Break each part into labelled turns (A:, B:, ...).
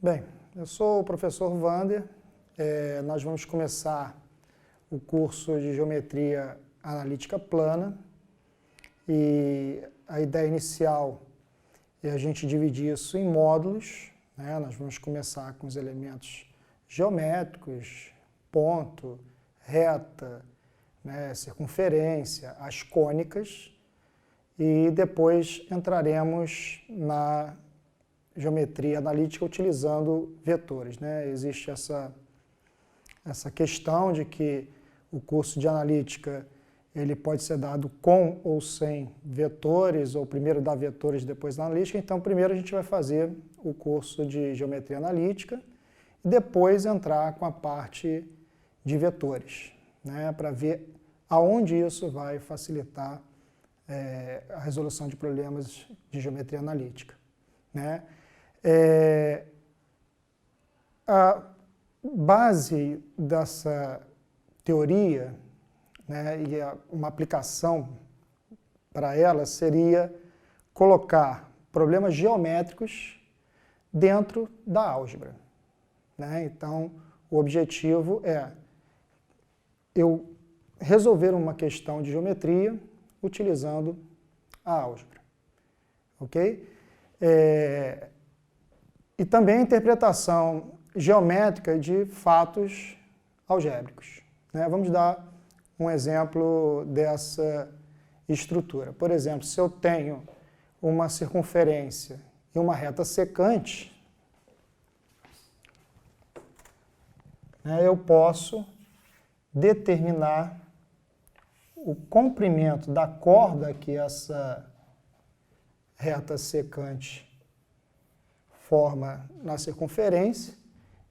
A: Bem, eu sou o professor Wander. Nós vamos começar o curso de Geometria Analítica Plana e a ideia inicial é a gente dividir isso em módulos, né? Nós vamos começar com os elementos geométricos, ponto, reta, né, circunferência, as cônicas, e depois entraremos na geometria analítica utilizando vetores, né? Existe essa questão de que o curso de analítica ele pode ser dado com ou sem vetores, ou primeiro dá vetores, depois analítica. Então, primeiro a gente vai fazer o curso de geometria analítica e depois entrar com a parte de vetores, né? Para ver aonde isso vai facilitar a resolução de problemas de geometria analítica, né? A base dessa teoria, né, e uma aplicação para ela seria colocar problemas geométricos dentro da álgebra, né? Então, o objetivo é eu resolver uma questão de geometria utilizando a álgebra, ok? E também a interpretação geométrica de fatos algébricos, né? Vamos dar um exemplo dessa estrutura. Por exemplo, se eu tenho uma circunferência e uma reta secante, né, eu posso determinar o comprimento da corda que essa reta secante forma na circunferência,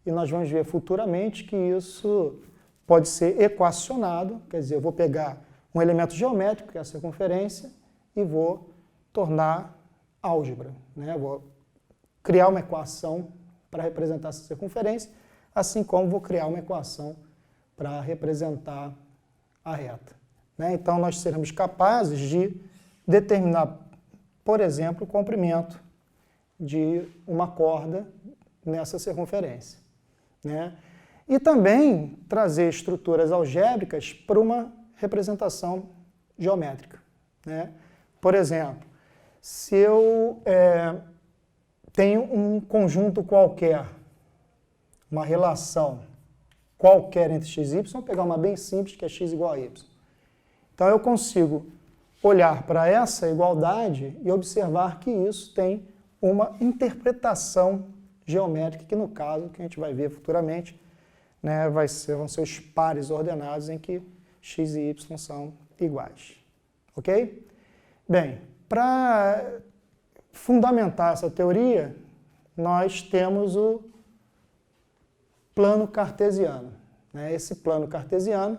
A: e nós vamos ver futuramente que isso pode ser equacionado, quer dizer, eu vou pegar um elemento geométrico, que é a circunferência, e vou tornar álgebra, né? Vou criar uma equação para representar essa circunferência, assim como vou criar uma equação para representar a reta, né? Então, nós seremos capazes de determinar, por exemplo, o comprimento de uma corda nessa circunferência, né? E também trazer estruturas algébricas para uma representação geométrica, né? Por exemplo, se eu tenho um conjunto qualquer, uma relação qualquer entre x e y, vou pegar uma bem simples, que é x igual a y. Então, eu consigo olhar para essa igualdade e observar que isso tem uma interpretação geométrica, que no caso, que a gente vai ver futuramente, né, vão ser os pares ordenados em que x e y são iguais. Ok? Bem, para fundamentar essa teoria, nós temos o plano cartesiano, né? Esse plano cartesiano,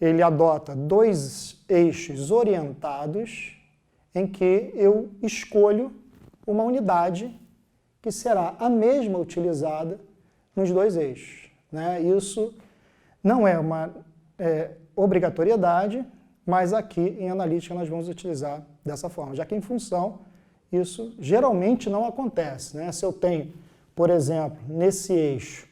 A: ele adota dois eixos orientados em que eu escolho uma unidade que será a mesma utilizada nos dois eixos, né? Isso não é uma obrigatoriedade, mas aqui em analítica nós vamos utilizar dessa forma, já que em função isso geralmente não acontece, né? Se eu tenho, por exemplo, nesse eixo,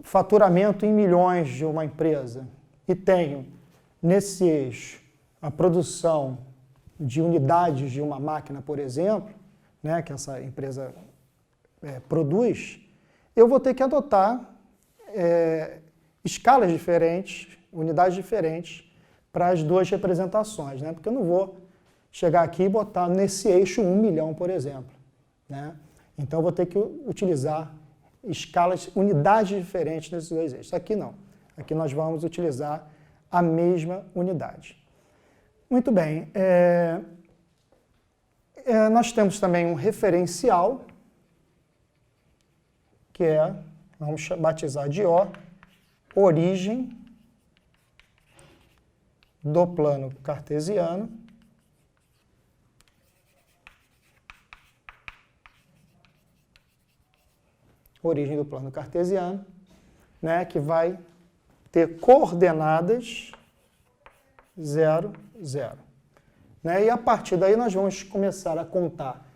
A: faturamento em milhões de uma empresa e tenho nesse eixo a produção de unidades de uma máquina, por exemplo, né, que essa empresa produz, eu vou ter que adotar escalas diferentes, unidades diferentes para as duas representações, né? Porque eu não vou chegar aqui e botar nesse eixo 1 milhão, por exemplo, né? Então, eu vou ter que utilizar escalas, unidades diferentes nesses dois eixos. Aqui não. Aqui nós vamos utilizar a mesma unidade. Muito bem. Nós temos também um referencial, que vamos batizar de O, origem do plano cartesiano, origem do plano cartesiano, né, que vai ter coordenadas 0, 0. Né? E a partir daí nós vamos começar a contar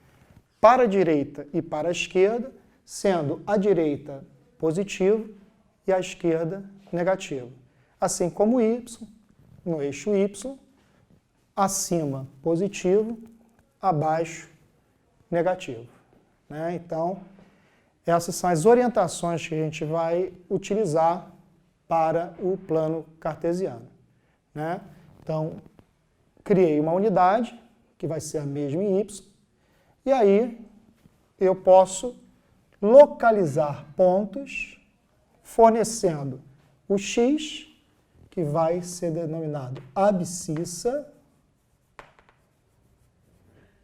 A: para a direita e para a esquerda, sendo a direita positivo e a esquerda negativo. Assim como y, no eixo y, acima positivo, abaixo negativo. Né? Então, essas são as orientações que a gente vai utilizar para o plano cartesiano. Né? Então, criei uma unidade, que vai ser a mesma em y, e aí eu posso localizar pontos fornecendo o x, que vai ser denominado abscissa,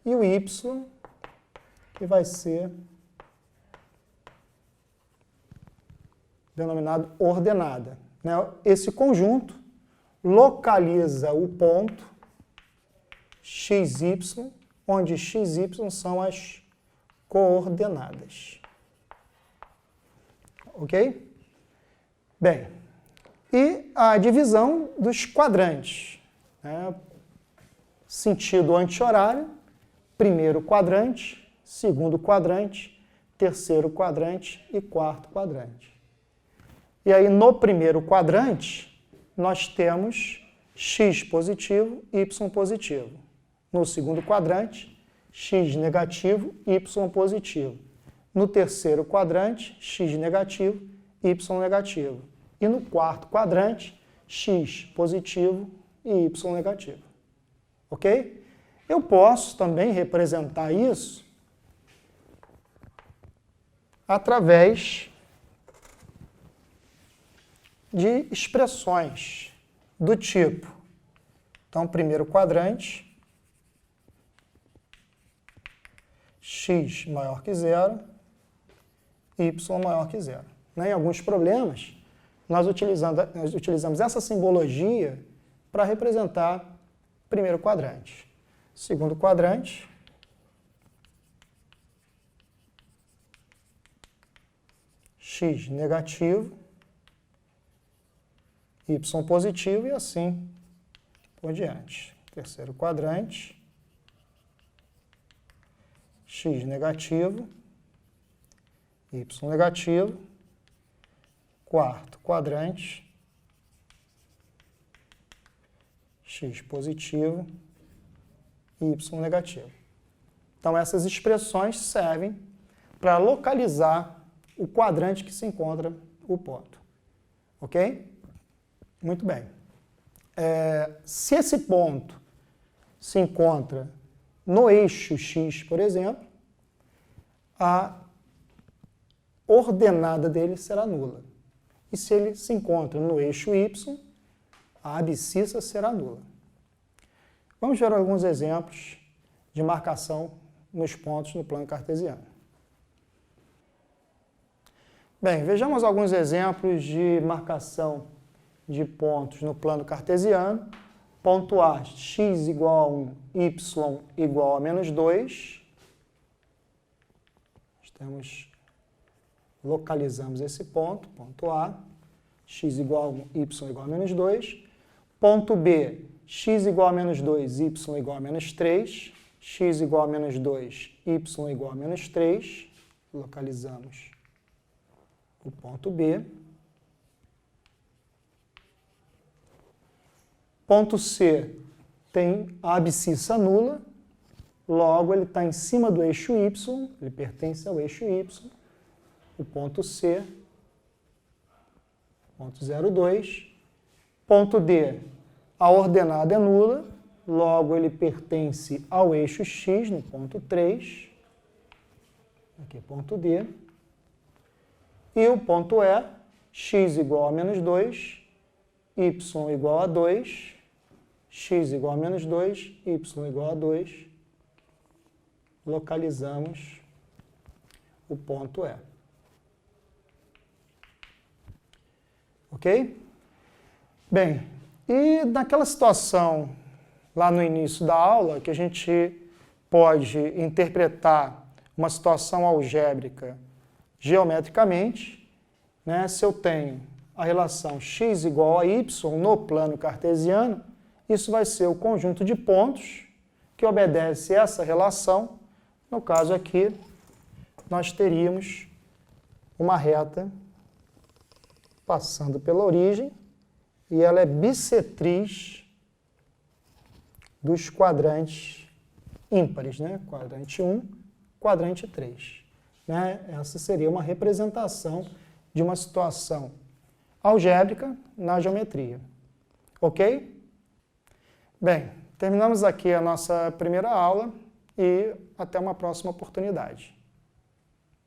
A: e o y, que vai ser denominado ordenada. Né? Esse conjunto localiza o ponto xy, onde xy são as coordenadas. Ok? Bem, e a divisão dos quadrantes. Né? Sentido anti-horário, primeiro quadrante, segundo quadrante, terceiro quadrante e quarto quadrante. E aí, no primeiro quadrante, nós temos x positivo, y positivo. No segundo quadrante, x negativo, y positivo. No terceiro quadrante, x negativo, y negativo. E no quarto quadrante, x positivo e y negativo. Ok? Eu posso também representar isso através de expressões do tipo. Então, primeiro quadrante, x maior que zero, y maior que zero. Em alguns problemas, nós utilizamos essa simbologia para representar o primeiro quadrante. Segundo quadrante, x negativo, y positivo e assim por diante. Terceiro quadrante, x negativo, y negativo. Quarto quadrante, x positivo, y negativo. Então, essas expressões servem para localizar o quadrante que se encontra o ponto. Ok? Muito bem. Se esse ponto se encontra no eixo x, por exemplo, a ordenada dele será nula. E se ele se encontra no eixo y, a abscissa será nula. Vamos ver alguns exemplos de marcação nos pontos no plano cartesiano. Bem, vejamos alguns exemplos de marcação de pontos no plano cartesiano. Ponto A, x igual a 1, y igual a menos 2. Localizamos esse ponto, ponto A, x igual a 1, y igual a menos 2. Ponto B, x igual a menos 2, y igual a menos 3. X igual a menos 2, y igual a menos 3. Localizamos o ponto B. Ponto C tem a abscissa nula, logo ele está em cima do eixo y, ele pertence ao eixo y. O ponto C, ponto 0,2. Ponto D, a ordenada é nula, logo ele pertence ao eixo x, no ponto 3. Aqui, ponto D. E o ponto E, x igual a menos 2, y igual a 2, x igual a menos 2, y igual a 2. Localizamos o ponto E. Ok? Bem, e naquela situação lá no início da aula, que a gente pode interpretar uma situação algébrica geometricamente, né? Se eu tenho a relação x igual a y no plano cartesiano, isso vai ser o conjunto de pontos que obedece essa relação. No caso aqui, nós teríamos uma reta passando pela origem e ela é bissetriz dos quadrantes ímpares, né? Quadrante 1, quadrante 3. Né? Essa seria uma representação de uma situação algébrica na geometria. Ok? Bem, terminamos aqui a nossa primeira aula e até uma próxima oportunidade.